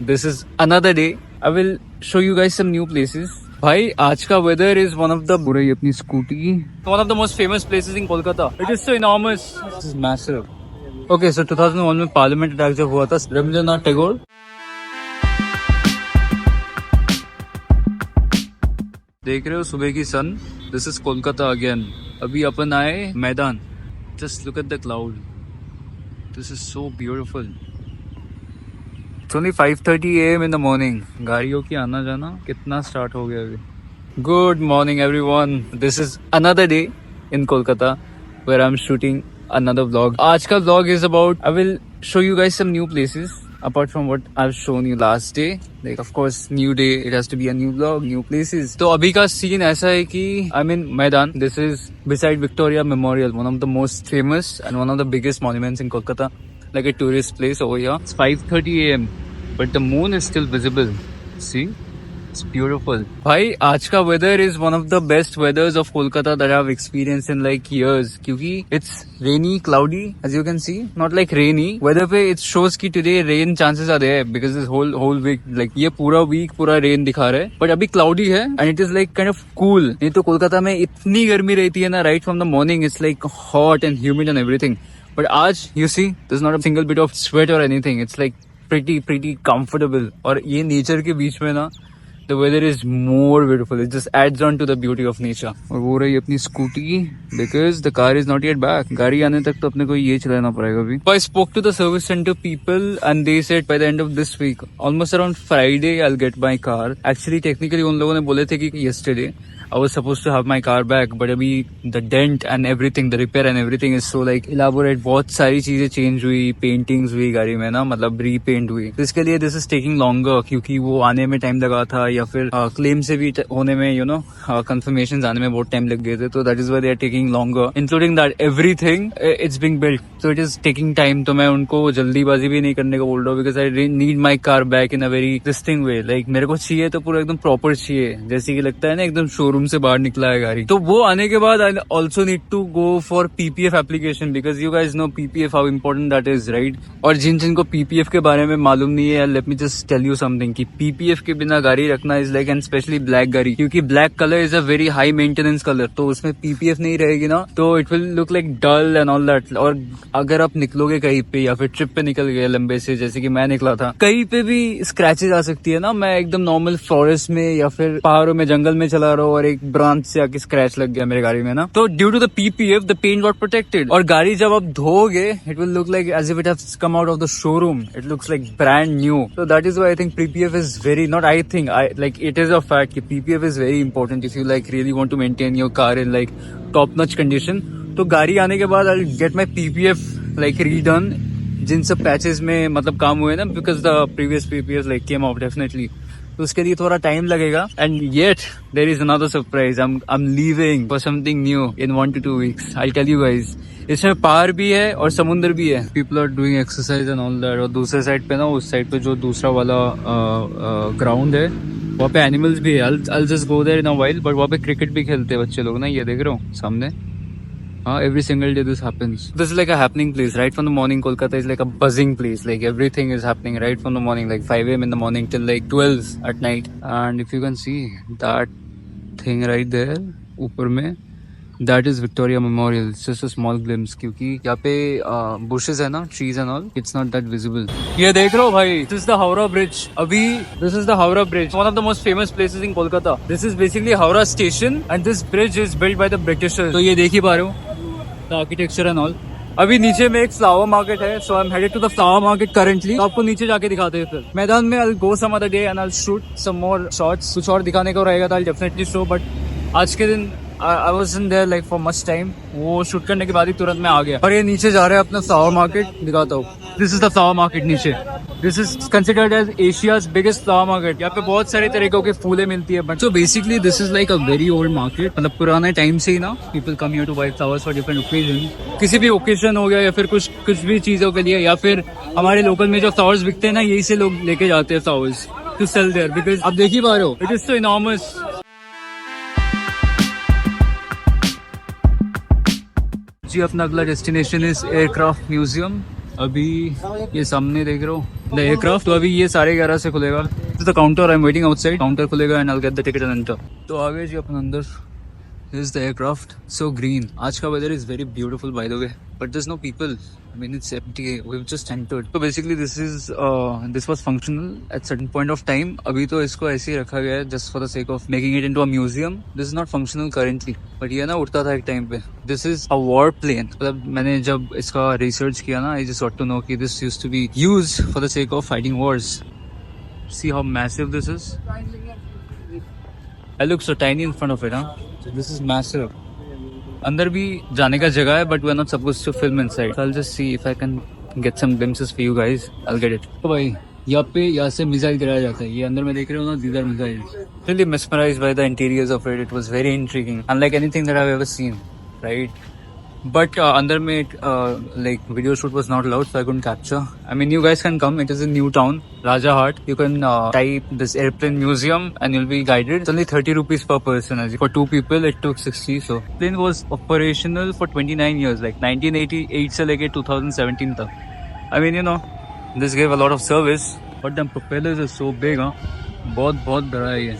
This is another day. I will show you guys some new places. भाई आज का weather is one of the बुराई अपनी scooty one of the most famous places in Kolkata. It is so enormous. This is massive. Okay, so 2001 में parliament attack जब हुआ था रविंद्रनाथ टैगोर देख रहे हो सुबह की sun. This is Kolkata again. अभी अपन आए मैदान. Just look at the cloud. This is so beautiful. It's only 5:30 AM in the morning. गाड़ियों की आना जाना कितना स्टार्ट हो गया अभी. Good morning everyone. This is another day in Kolkata where I'm shooting another vlog. आज का vlog is about I will show you guys some new places apart from what I've shown you last day. Like of course new day, it has to be a new vlog, new places. तो अभी का scene ऐसा है कि I'm in मैदान. This is beside Victoria Memorial, one of the most famous and one of the biggest monuments in Kolkata. Like a tourist place over here. It's 5:30 AM, but the moon is still visible. See, it's beautiful. भाई आज का weather is one of the best weathers of Kolkata that I've experienced in like years. क्योंकि it's rainy, cloudy, as you can see. Not like rainy. Weather पे it shows कि today rain chances are there because this whole week like ये पूरा week पूरा rain दिखा रहा है. But अभी cloudy है and it is like kind of cool. नहीं तो कोलकाता में इतनी गर्मी रहती है ना. Right from the morning it's like hot and humid and everything. But आज you see there's not a single bit of sweat or anything. It's like pretty comfortable. और ये nature के बीच में ना the weather is more beautiful. It just adds on to the beauty of nature. और वो रही अपनी scooty because the car is not yet back. गाड़ी आने तक तो अपने को ये चलाना पड़ेगा अभी. I spoke to the service center people and they said by the end of this week, almost around Friday, I'll get my car. Actually technically उन लोगों ने बोले थे कि yesterday I was supposed to have my car back, but अभी the dent and everything, the repair and everything is so like elaborate. बहुत सारी चीजें change हुई, paintings हुई गाड़ी में ना, मतलब repaint हुई. तो इसके लिए this is taking longer क्योंकि वो आने में time लगा था या फिर claim से भी होने में you know confirmations आने में बहुत time लग गए थे. तो that is why they are taking longer. Including that everything it's being built, so it is taking time. तो मैं उनको जल्दीबाजी भी नहीं करने को बोल रहा हूँ because I need my car back in a very distinct way. Like मेरे को चाहिए तो पूरा एकदम proper चाहिए, जैसे कि लगता है ना एकदम शोरूम से बाहर निकला है गाड़ी. तो वो आने के बाद I also need to go for PPF application because you guys know PPF how important that is right. और जिनको पीपीएफ के बारे में मालूम नहीं है, let me just tell you something कि पीपीएफ के बिना गाड़ी रखना is like and specially black गाड़ी, क्योंकि black colour is a very high maintenance colour. तो उसमें पीपीएफ नहीं रहेगी ना तो it will look like dull and all that. और अगर आप निकलोगे कहीं पे या फिर ट्रिप पे निकल गए लंबे से, जैसे कि मैं निकला था, कहीं पे भी स्क्रैचेज आ सकती है ना. मैं एकदम नॉर्मल फॉरेस्ट में या फिर पहाड़ों में जंगल में चला रहा हूँ और एक ब्रांच से आके स्क्रैच लग गया मेरे गाड़ी में ना. तो due to the PPF the paint got protected. और गाड़ी जब आप धोगे it will look like as if it has come out of the showroom. It looks like brand new. So that is why I think PPF is very not I think I like it is a fact कि PPF is very important if you like really want to maintain your car in like top notch condition. तो गाड़ी आने के बाद I will get my PPF like redone जिन सब patches में मतलब काम हुए ना, because the previous PPF like came out definitely. तो उसके लिए थोड़ा टाइम लगेगा. And yet there is another surprise. I am leaving for something new in 1 to 2 weeks. I tell you guys. इसमें पहाड़ भी है और समुद्र भी है. People are doing exercise and all that. और दूसरे साइड पे ना, उस साइड पे जो दूसरा वाला ग्राउंड है वहाँ पे एनिमल्स भी है. I'll just go there in a while. But वहाँ पे क्रिकेट भी खेलते हैं बच्चे लोग ना. ये देख रहे हो सामने. Every single day this happens. This is like a happening place. Right from the morning, Kolkata is like a buzzing place. Like everything is happening right from the morning, like 5 AM in the morning till like 12 at night. And if you can see that thing right there, ऊपर में, that is Victoria Memorial. It's just a small glimpse क्योंकि यहाँ पे bushes है ना, trees and all. It's not that visible. ये देख रहे हो भाई, this is the Howrah Bridge. अभी this is the Howrah Bridge, one of the most famous places in Kolkata. This is basically Howrah Station and this bridge is built by the Britishers. तो ये देख ही पा रहे हो the architecture and all. अभी नीचे में एक फ्लावर मार्केट है, so I'm headed to the flower market currently. तो आपको नीचे जाके दिखाते हैं. फिर मैदान में I'll go some other day and I'll shoot some more shots. कुछ और दिखाने को रहेगा तो I'll definitely show. But आज के दिन I wasn't there like for much time. वो शूट करने के बाद ही तुरंत मैं आ गया. और ये नीचे जा रहे हैं अपना फ्लावर मार्केट, दिखाता हूँ. This is the flower market नीचे. This is considered as Asia's biggest flower market. यहाँ पे बहुत सारे तरीकों के फूलें मिलती है. But so basically this is like a very old market. मतलब पुराने टाइम से ही ना people come here to buy flowers for different occasions. किसी भी ओकेजन हो गया या फिर कुछ भी चीजों के लिए, या फिर हमारे लोकल में जो फ्लावर्स बिकते हैं ना, यही से लोग लेके जाते हैं flowers to sell there. Because आप देख ही पा रहे हो, इट इज सो इनॉर्मस. जी अपना अगला डेस्टिनेशन इज एयरक्राफ्ट म्यूजियम. अभी ये सामने देख रहे हो द एयरक्राफ्ट। तो अभी ये 11:30 से खुलेगा। The counter, I am waiting outside. Counter खुलेगा and I will get the ticket and enter. तो आगे जी अपन अंदर। This is the aircraft. So green. आज का weather is very beautiful by the way, but there's no people. I mean it's empty. We've just entered. So basically this was functional at certain point of time. अभी तो इसको ऐसे ही रखा गया है just for the sake of making it into a museum. This is not functional currently. But ये ना उड़ता था एक टाइम पे. This is a war plane. मतलब मैंने जब इसका research किया ना, I just got to know कि this used to be used for the sake of fighting wars. See how massive this is. I look so tiny in front of it, huh? This is massive. अंदर भी जाने का जगह है, but we are not supposed to film inside. So I'll just see if I can get some glimpses for you guys. I'll get it. तो भाई यहाँ से मिसाइल गिराया जाता है। ये अंदर में देख रहे हो ना, these are missiles. Really mesmerized by the interiors of it. It was very intriguing, unlike anything that I've ever seen, right? But अंदर में like video shoot was not allowed, so I couldn't capture. I mean, you guys can come. It is in New Town, Rajahart. You can type this airplane museum and you'll be guided. It's only 30 rupees per person. For 2 people, it took 60. So plane was operational for 29 years, like 1988 से लेके 2017 तक. I mean, you know, this gave a lot of service. But the propellers are so big, huh? बहुत बड़ा है ये.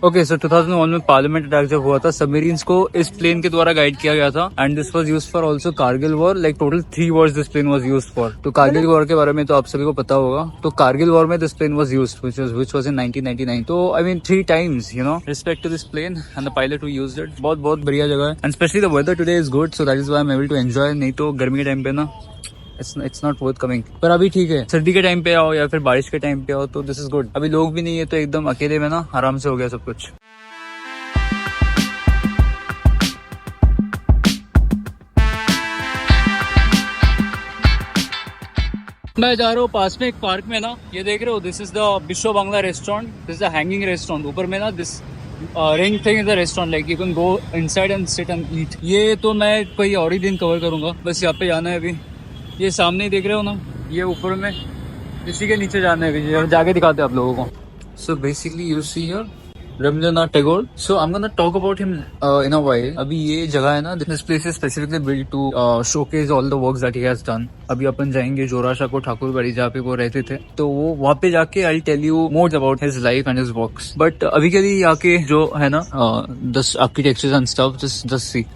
Okay so 2001 में parliament attack जब हुआ था, सबमरीन्स को इस प्लेन के द्वारा गाइड किया गया था and this was used for also Kargil war. Like total 3 wars this plane was used for. तो कारगिल वॉर के बारे में तो आप सभी को पता होगा। तो कारगिल वॉर में this plane was used which was in 1999। तो I mean 3 times, you know, respect to this plane and the pilot who used it. बहुत बढ़िया जगह है and specially the weather today is good, so that is why I am able to enjoy. नहीं तो गर्मी के time पे ना इट्स नॉट वर्थ कमिंग। पर अभी ठीक है, सर्दी के टाइम पे आओ या फिर बारिश के टाइम पे आओ तो दिस इज गुड। अभी लोग भी नहीं है तो एकदम अकेले में ना आराम से हो गया सब कुछ। मैं जा रहा हूँ पास में एक पार्क में ना, ये देख रहे हो, this is the Biswa Bangla restaurant. This is the hanging restaurant. ऊपर में ना this ring thing is the restaurant, like you can go inside and sit and eat. ये तो मैं कोई और ही दिन कवर करूंगा, बस यहाँ पे जाना है अभी। ये सामने देख रहे हो ना, ये ऊपर में इसी के नीचे जाना है अभी, जाके दिखाते हैं आप लोगों को। So basically you see here Rabindranath Tagore. So I'm gonna talk about him in a while. अभी ये जगह है ना, this place is specifically built to showcase all the works that he has done. अभी अपन जाएंगे जोराशाको ठाकुर बाड़ी जहाँ पे वो रहते थे, तो वो वहाँ पे जाके I'll tell you more about his life and his works. But अभी के लिए यहाँ के जो है ना this architecture and stuff, just see.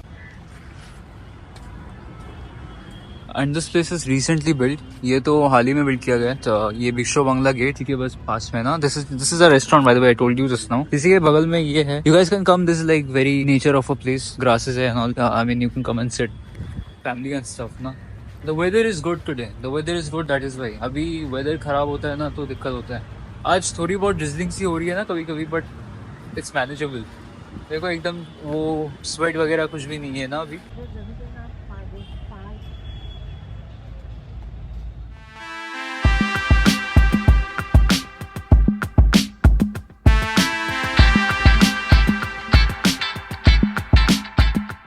And this place is recently build. ये तो हाल ही में बिल्ड किया गया है। तो ये विश्व बांग्ला गेट ठीक है बस पास में ना, this is a restaurant by the way, I told you just now. इसी के बगल में ये है, you guys can come. This is like very nature of a place, grasses है and all. I mean you can come and sit, family and stuff ना। The weather is good today, the weather is good, that is why. अभी weather खराब होता है ना तो दिक्कत होता है। आज थोड़ी बहुत ड्रिजलिंग सी हो रही है ना कभी कभी, बट इट्स मैनेजेबल। देखो एकदम वो स्वेट वगैरह कुछ भी नहीं है ना अभी।